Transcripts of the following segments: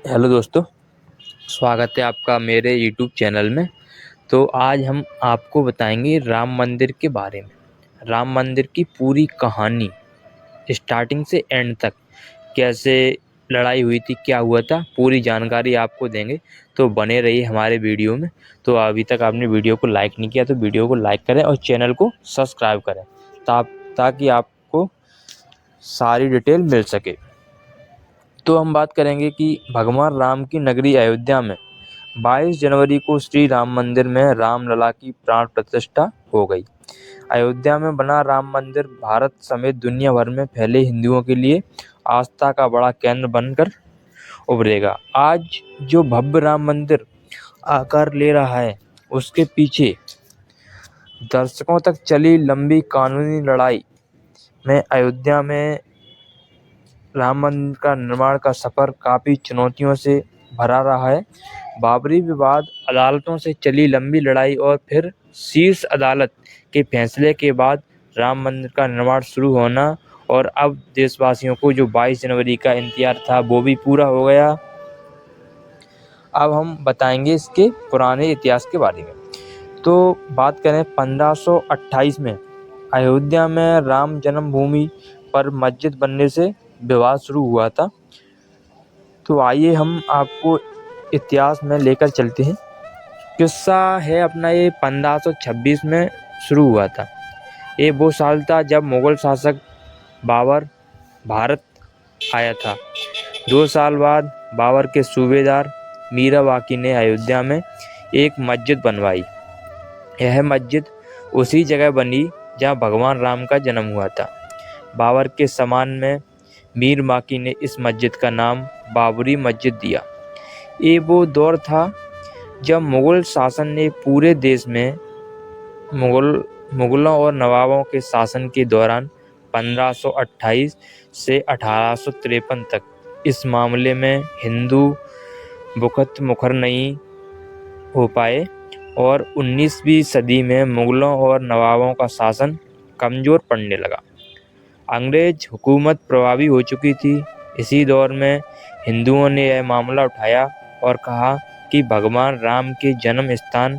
Hello दोस्तों, स्वागत है आपका मेरे यूट्यूब चैनल में। तो आज हम आपको बताएंगे राम मंदिर के बारे में। राम मंदिर की पूरी कहानी स्टार्टिंग से एंड तक, कैसे लड़ाई हुई थी, क्या हुआ था, पूरी जानकारी आपको देंगे। तो बने रहिए हमारे वीडियो में। तो अभी तक आपने वीडियो को लाइक नहीं किया तो वीडियो को लाइक करें और चैनल को सब्सक्राइब करें ताकि आपको सारी डिटेल मिल सके। तो हम बात करेंगे कि भगवान राम की नगरी अयोध्या में 22 जनवरी को श्री राम मंदिर में रामलला की प्राण प्रतिष्ठा हो गई। अयोध्या में बना राम मंदिर भारत समेत दुनिया भर में फैले हिंदुओं के लिए आस्था का बड़ा केंद्र बनकर उभरेगा। आज जो भव्य राम मंदिर आकार ले रहा है, उसके पीछे दशकों तक चली लंबी कानूनी लड़ाई में अयोध्या में राम मंदिर का निर्माण का सफर काफी चुनौतियों से भरा रहा है। बाबरी विवाद, अदालतों से चली लंबी लड़ाई और फिर शीर्ष अदालत के फैसले के बाद राम मंदिर का निर्माण शुरू होना, और अब देशवासियों को जो 22 जनवरी का इंतजार था वो भी पूरा हो गया। अब हम बताएंगे इसके पुराने इतिहास के बारे में। तो बात करें 1528 में अयोध्या में राम जन्मभूमि पर मस्जिद बनने से विवाद शुरू हुआ था। तो आइए हम आपको इतिहास में लेकर चलते हैं। किस्सा है अपना ये 1526 में शुरू हुआ था। ये वो साल था जब मुगल शासक बाबर भारत आया था। 2 साल बाद बाबर के सूबेदार मीरा बाकी ने अयोध्या में एक मस्जिद बनवाई। यह मस्जिद उसी जगह बनी जहां भगवान राम का जन्म हुआ था। बाबर के सम्मान में मीर बाकी ने इस मस्जिद का नाम बाबरी मस्जिद दिया। ये वो दौर था जब मुगल शासन ने पूरे देश में मुगलों और नवाबों के शासन के दौरान 1528 से 1853 तक इस मामले में हिंदू बुखत मुखर नहीं हो पाए, और 19वीं सदी में मुगलों और नवाबों का शासन कमज़ोर पड़ने लगा। अंग्रेज हुकूमत प्रभावी हो चुकी थी। इसी दौर में हिंदुओं ने यह मामला उठाया और कहा कि भगवान राम के जन्म स्थान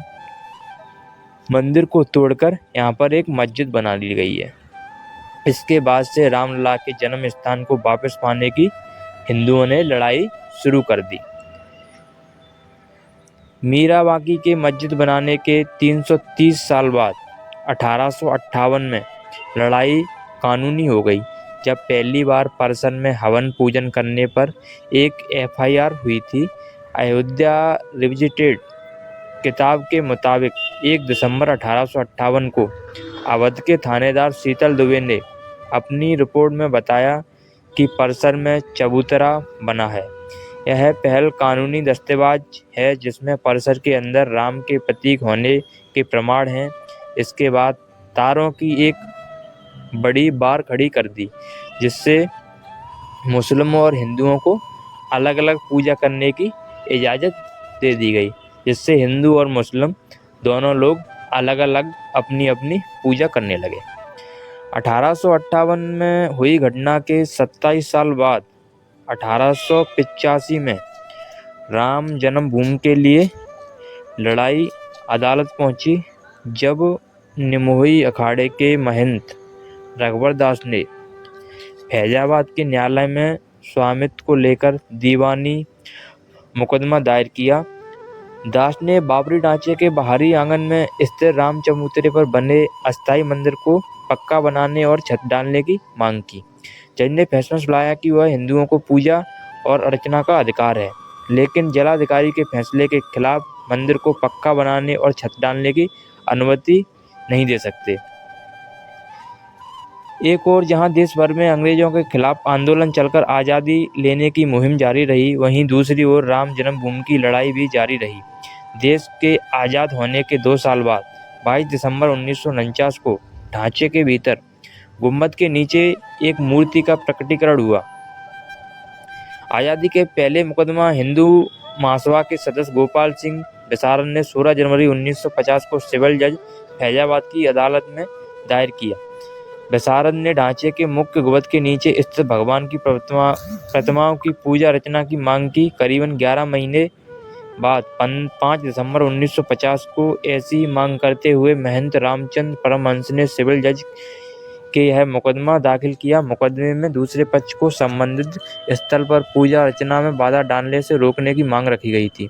मंदिर को तोड़कर यहाँ पर एक मस्जिद बना ली गई है। इसके बाद से रामलला के जन्म स्थान को वापस पाने की हिंदुओं ने लड़ाई शुरू कर दी। मीरा बाकी के मस्जिद बनाने के 330 साल बाद 1858 में लड़ाई कानूनी हो गई, जब पहली बार परिसर में हवन पूजन करने पर एक एफआईआर हुई थी। अयोध्या रिविजिटेड किताब के मुताबिक 1 दिसंबर 1858 को अवध के थानेदार शीतल दुबे ने अपनी रिपोर्ट में बताया कि परिसर में चबूतरा बना है। यह पहल कानूनी दस्तावेज है जिसमें परिसर के अंदर राम के प्रतीक होने के प्रमाण हैं। इसके बाद तारों की एक बड़ी बार खड़ी कर दी, जिससे मुस्लिमों और हिंदुओं को अलग अलग पूजा करने की इजाज़त दे दी गई, जिससे हिंदू और मुस्लिम दोनों लोग अलग अलग अपनी अपनी पूजा करने लगे। 1858 में हुई घटना के 27 साल बाद 1885 में राम जन्मभूमि के लिए लड़ाई अदालत पहुंची, जब निमोही अखाड़े के महंत रघुवर दास ने फैजाबाद के न्यायालय में स्वामित्व को लेकर दीवानी मुकदमा दायर किया। दास ने बाबरी ढांचे के बाहरी आंगन में स्थित राम चबूतरे पर बने अस्थायी मंदिर को पक्का बनाने और छत डालने की मांग की। जज ने फैसला सुनाया कि वह हिंदुओं को पूजा और अर्चना का अधिकार है, लेकिन जिलाधिकारी के फैसले के खिलाफ मंदिर को पक्का बनाने और छत डालने की अनुमति नहीं दे सकते। एक और जहां देश भर में अंग्रेजों के खिलाफ आंदोलन चलकर आज़ादी लेने की मुहिम जारी रही, वहीं दूसरी ओर राम जन्मभूमि की लड़ाई भी जारी रही। देश के आज़ाद होने के 2 साल बाद 22 दिसंबर 1949 को ढांचे के भीतर गुंबद के नीचे एक मूर्ति का प्रकटीकरण हुआ। आज़ादी के पहले मुकदमा हिंदू महासभा के सदस्य गोपाल सिंह विसारन ने 16 जनवरी 1950 को सिविल जज फैजाबाद की अदालत में दायर किया। विशारद ने ढांचे के मुख्य गुंबद के नीचे स्थित भगवान की प्रतिमाओं की पूजा अर्चना की मांग की। करीबन 11 महीने बाद 5 दिसंबर 1950 को ऐसी मांग करते हुए महंत रामचंद्र परमहंस ने सिविल जज के यह मुकदमा दाखिल किया। मुकदमे में दूसरे पक्ष को संबंधित स्थल पर पूजा अर्चना में बाधा डालने से रोकने की मांग रखी गई थी।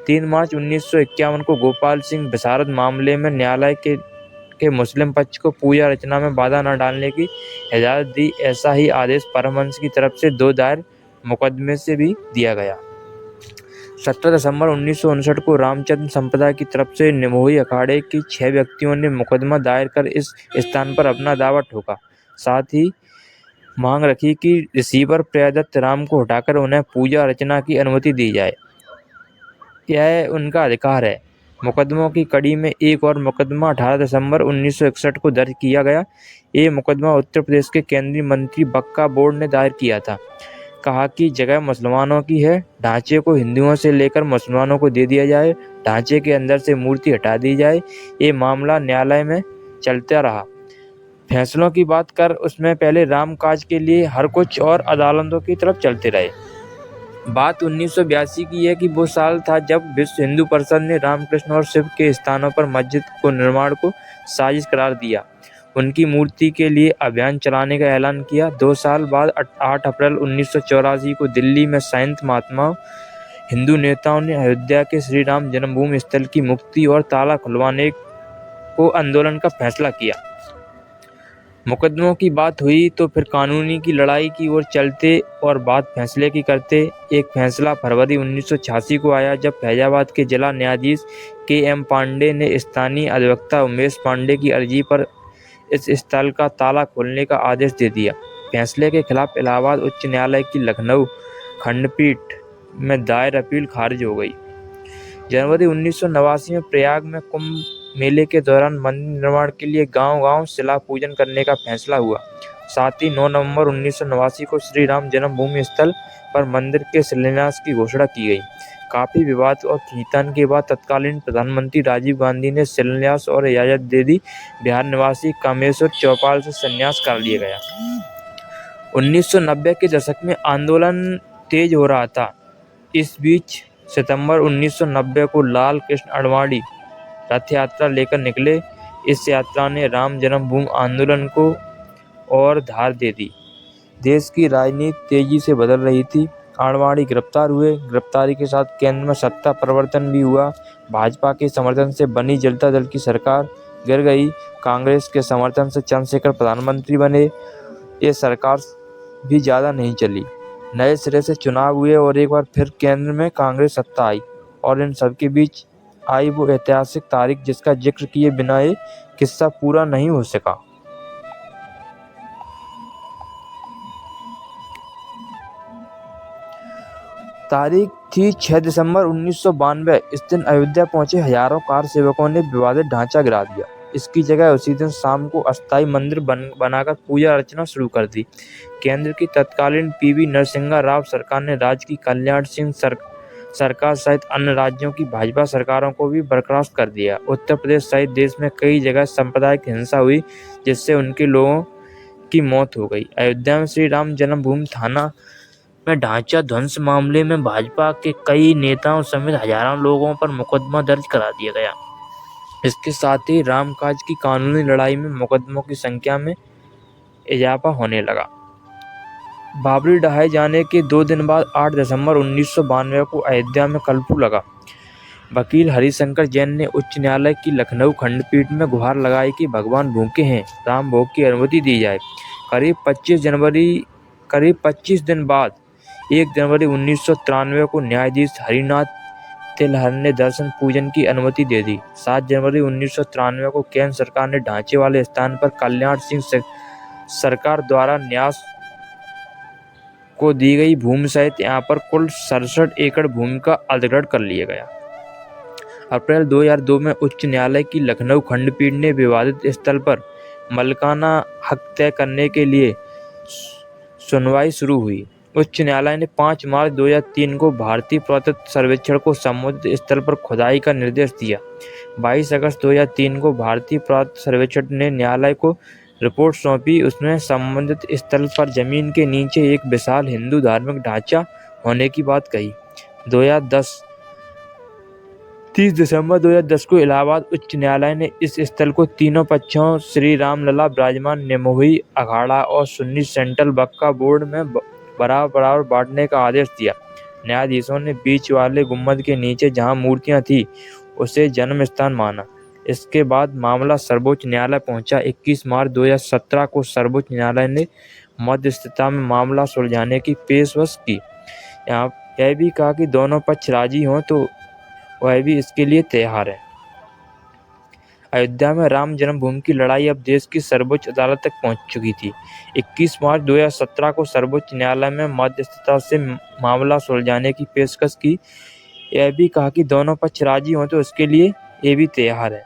3 मार्च 1951 को गोपाल सिंह विशारद मामले में न्यायालय के मुस्लिम पक्ष को पूजा अर्चना में बाधा न डालने की इजाजत दी। ऐसा ही आदेश परमहंस की तरफ से 2 दायर मुकदमे से भी दिया गया। 17 दिसंबर 1959 को रामचंद्र संप्रदाय की तरफ से निमोही अखाड़े के 6 व्यक्तियों ने मुकदमा दायर कर इस स्थान पर अपना दावा ठोका। साथ ही मांग रखी कि रिसीवर प्रियदत्त राम को हटाकर उन्हें पूजा अर्चना की अनुमति दी जाए। यह उनका अधिकार है। मुकदमों की कड़ी में एक और मुकदमा 18 दिसंबर 1961 को दर्ज किया गया। ये मुकदमा उत्तर प्रदेश के केंद्रीय मंत्री वक्फ बोर्ड ने दायर किया था। कहा कि जगह मुसलमानों की है, ढांचे को हिंदुओं से लेकर मुसलमानों को दे दिया जाए, ढांचे के अंदर से मूर्ति हटा दी जाए। ये मामला न्यायालय में चलता रहा। फैसलों की बात कर उसमें पहले राम काज के लिए हर कुछ और अदालतों की तरफ चलते रहे। बात 1982 की है कि वो साल था जब विश्व हिंदू परिषद ने रामकृष्ण और शिव के स्थानों पर मस्जिद को निर्माण को साजिश करार दिया, उनकी मूर्ति के लिए अभियान चलाने का ऐलान किया। 2 साल बाद 8 अप्रैल 1984 को दिल्ली में संत महात्माओं हिंदू नेताओं ने अयोध्या के श्री राम जन्मभूमि स्थल की मुक्ति और ताला खुलवाने को आंदोलन का फैसला किया। मुकदमों की बात हुई तो फिर कानूनी की लड़ाई की ओर चलते और बात फैसले की करते। एक फैसला फरवरी 1986 को आया जब फैजाबाद के जिला न्यायाधीश KM पांडे ने स्थानीय अधिवक्ता उमेश पांडे की अर्जी पर इस स्थल का ताला खोलने का आदेश दे दिया। फैसले के खिलाफ इलाहाबाद उच्च न्यायालय की लखनऊ खंडपीठ में दायर अपील खारिज हो गई। जनवरी 1989 में प्रयाग में कुंभ मेले के दौरान मंदिर निर्माण के लिए गांव-गांव शिला पूजन करने का फैसला हुआ। साथ ही 9 नवंबर 1989 को श्री राम जन्मभूमि स्थल पर मंदिर के शिलान्यास की घोषणा की गई। काफी विवाद और खींचतान के बाद तत्कालीन प्रधानमंत्री राजीव गांधी ने शिलान्यास और इजाजत दे दी। बिहार निवासी कामेश्वर चौपाल से संन्यास कर लिया गया। 1990 के दशक में आंदोलन तेज हो रहा था। इस बीच सितंबर 1990 को लाल कृष्ण आडवाणी रथ यात्रा लेकर निकले। इस यात्रा ने राम जन्मभूमि आंदोलन को और धार दे दी। देश की राजनीति तेजी से बदल रही थी। आडवाणी गिरफ्तार हुए। गिरफ्तारी के साथ केंद्र में सत्ता परिवर्तन भी हुआ। भाजपा के समर्थन से बनी जनता दल की सरकार गिर गई। कांग्रेस के समर्थन से चंद्रशेखर प्रधानमंत्री बने। ये सरकार भी ज़्यादा नहीं चली। नए सिरे से चुनाव हुए और एक बार फिर केंद्र में कांग्रेस सत्ता आई और इन सबके बीच आई वो ऐतिहासिक तारीख जिसका जिक्र किए बिना ये किस्सा पूरा नहीं हो सका। तारीख थी 6 दिसंबर 1992। इस दिन अयोध्या पहुंचे हजारों कार सेवकों ने विवादित ढांचा गिरा दिया। इसकी जगह उसी दिन शाम को अस्थायी मंदिर बनाकर पूजा अर्चना शुरू कर दी। केंद्र की तत्कालीन PV नरसिम्हा राव सरकार ने राज्य की कल्याण सिंह सरकार सहित अन्य राज्यों की भाजपा सरकारों को भी बर्खास्त कर दिया। उत्तर प्रदेश सहित देश में कई जगह सांप्रदायिक हिंसा हुई जिससे उनके लोगों की मौत हो गई। अयोध्या में श्री राम जन्मभूमि थाना में ढांचा ध्वंस मामले में भाजपा के कई नेताओं समेत हजारों लोगों पर मुकदमा दर्ज करा दिया गया। इसके साथ ही रामकाज की कानूनी लड़ाई में मुकदमों की संख्या में इजाफा होने लगा। बाबरी ढहाए जाने के 2 दिन बाद 8 दिसंबर 1992 को अयोध्या में कर्फ्यू लगा। वकील हरिशंकर जैन ने उच्च न्यायालय की लखनऊ खंडपीठ में गुहार लगाई कि भगवान भूखे हैं, राम भोग की अनुमति दी जाए। करीब 25 दिन बाद 1 जनवरी 1993 को न्यायाधीश हरिनाथ तिलहर ने दर्शन पूजन की अनुमति दे दी। 7 जनवरी 1993 को केंद्र सरकार ने ढांचे वाले स्थान पर कल्याण सिंह सरकार द्वारा न्यास को दी गई भूमि सहित यहाँ पर कुल 67 एकड़ भूमि का अधिग्रहण कर लिया गया। अप्रैल 2002 में उच्च न्यायालय की लखनऊ खंडपीठ ने विवादित स्थल पर मालिकाना हक तय करने के लिए सुनवाई शुरू हुई। उच्च न्यायालय ने 5 मार्च 2003 को भारतीय पुरातत्व सर्वेक्षण को संबंधित स्थल पर खुदाई का निर्देश दिया। 22 अगस्त 2003 को भारतीय पुरातत्व सर्वेक्षण ने न्यायालय को रिपोर्ट सौंपी। उसमें संबंधित स्थल पर जमीन के नीचे एक विशाल हिंदू धार्मिक ढांचा होने की बात कही। 30 दिसंबर 2010 को इलाहाबाद उच्च न्यायालय ने इस स्थल को तीनों पक्षों श्री रामलला विराजमान निर्मोही अखाड़ा और सुन्नी सेंट्रल वक्फ बोर्ड में बराबर बांटने का आदेश दिया। न्यायाधीशों ने बीच वाले गुम्बद के नीचे जहां मूर्तियां थी उसे जन्म स्थान माना। इसके बाद मामला सर्वोच्च न्यायालय पहुंचा। 21 मार्च 2017 को सर्वोच्च न्यायालय ने मध्यस्थता में मामला सुलझाने की पेशकश की। यह भी कहा कि दोनों पक्ष राजी हों तो वह भी इसके लिए तैयार है। अयोध्या में राम जन्मभूमि की लड़ाई अब देश की सर्वोच्च अदालत तक पहुंच चुकी थी। 21 मार्च 2017 को सर्वोच्च न्यायालय में मध्यस्थता से मामला सुलझाने की पेशकश की। यह भी कहा कि दोनों पक्ष राजी हों तो इसके लिए ये भी तैयार है।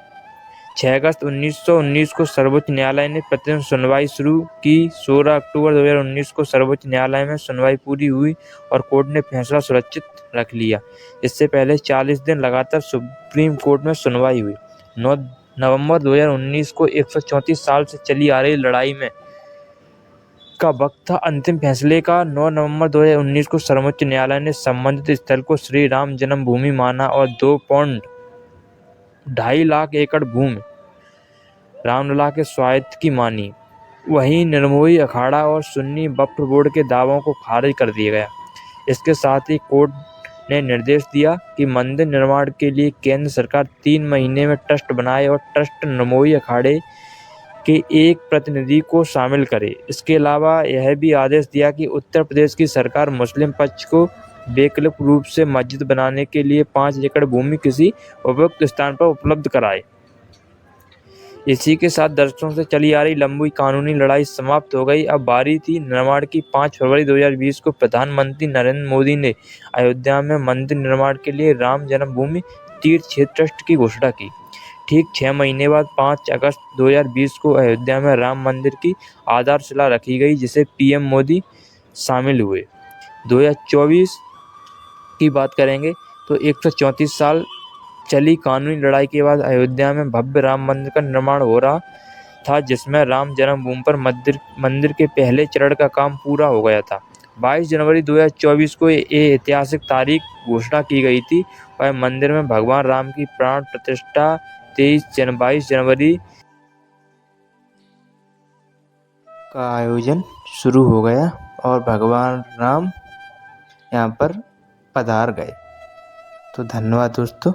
6 अगस्त 1919 को सर्वोच्च न्यायालय ने प्रतिदिन सुनवाई शुरू की। 16 अक्टूबर 2019 को सर्वोच्च न्यायालय में सुनवाई पूरी हुई और कोर्ट ने फैसला सुरक्षित रख लिया। इससे पहले 40 दिन लगातार सुप्रीम कोर्ट में सुनवाई हुई। 9 नवंबर 2019 को 134 साल से चली आ रही लड़ाई में का वक्त था अंतिम फैसले का। 9 नवंबर 2019 को सर्वोच्च न्यायालय ने संबंधित स्थल को श्री राम जन्मभूमि माना और 2.2 लाख एकड़ भूमि रामलला के स्वायत्त की मानी। वहीं निर्मोही अखाड़ा और सुन्नी वक्फ बोर्ड के दावों को खारिज कर दिया गया। इसके साथ ही कोर्ट ने निर्देश दिया कि मंदिर निर्माण के लिए केंद्र सरकार 3 महीने में ट्रस्ट बनाए और ट्रस्ट निर्मोही अखाड़े के एक प्रतिनिधि को शामिल करे। इसके अलावा यह भी आदेश दिया कि उत्तर प्रदेश की सरकार मुस्लिम पक्ष को वैकल्पिक रूप से मस्जिद बनाने के लिए 5 एकड़ भूमि किसी उपयुक्त स्थान पर उपलब्ध कराए। इसी के साथ दशकों से चली आ रही लंबी कानूनी लड़ाई समाप्त हो गई। अब बारी थी निर्माण की। 5 फरवरी 2020 को प्रधानमंत्री नरेंद्र मोदी ने अयोध्या में मंदिर निर्माण के लिए राम जन्मभूमि तीर्थ क्षेत्र ट्रस्ट की घोषणा की। ठीक 6 महीने बाद 5 अगस्त 2020 को अयोध्या में राम मंदिर की आधारशिला रखी गई, जिसे पीएम मोदी शामिल हुए। 2024 की बात करेंगे तो 134 साल चली कानूनी लड़ाई के बाद अयोध्या में भव्य राम मंदिर का निर्माण हो रहा था, जिसमें राम जन्मभूमि पर मंदिर के पहले चरण का काम पूरा हो गया था। 22 जनवरी 2024 को ये ऐतिहासिक तारीख घोषणा की गई थी और मंदिर में भगवान राम की प्राण प्रतिष्ठा 22 जनवरी का आयोजन शुरू हो गया और भगवान राम यहाँ पर पधार गए। तो धन्यवाद दोस्तों।